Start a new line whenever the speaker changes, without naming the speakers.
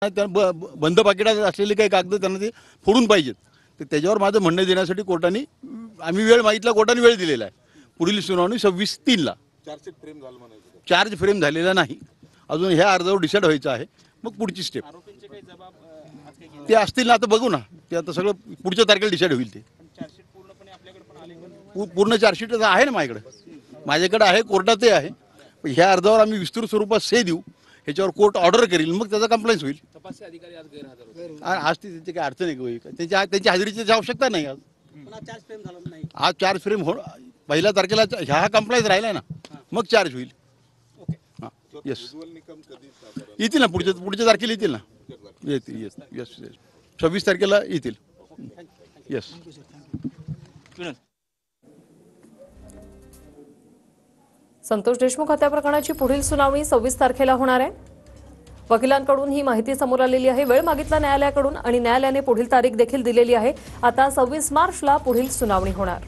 बंद पाकिटात असलेले काही कागद त्यांना ते फोडून पाहिजेत. तर त्याच्यावर माझं म्हणणं देण्यासाठी कोर्टाने आम्ही वेळ मागितला, कोर्टाने वेळ दिलेला आहे. पुढील सुनावणी 26/3ला. चार्ज फ्रेम झालेला नाही अजून. ह्या अर्जावर डिसाईड व्हायचं आहे. मग पुढची स्टेप ते असतील ना, आता बघू ना. ते आता सगळं पुढच्या तारखेला डिसाईड होईल. ते पूर्ण चार्जशीट आहे ना माझ्याकडे आहे, कोर्टात ते आहे. ह्या अर्जावर आम्ही विस्तृत स्वरूपात से देऊ, ह्याच्यावर कोर्ट ऑर्डर करेल, मग त्याचा कंप्लेंट होईल.
तपासी अधिकारी आज गैरहजर होते.
आज त्यांची काही अडचण आहे का? त्यांची हजेरीची आवश्यकता नाही. आज चार्ज फ्रेम हो, पहिल्या तारखेला ह्या कंप्लेंट राहिला ना, मग चार्ज होईल. येस, येतील ना पुढच्या तारखेला येतील ना. येतील. येस 26 तारखेला येतील. येस.
संतोष देशमुख हत्या प्रकरणाची पुढील सुनावणी 26 तारखेला होणार आहे. वकिलांकडून ही माहिती समोर आलेली आहे. वेळ मागितला न्यायालयाकडून आणि न्यायालयाने पुढील तारीख देखील दिलेली आहे. आता 26 मार्चला पुढील सुनावणी होणार.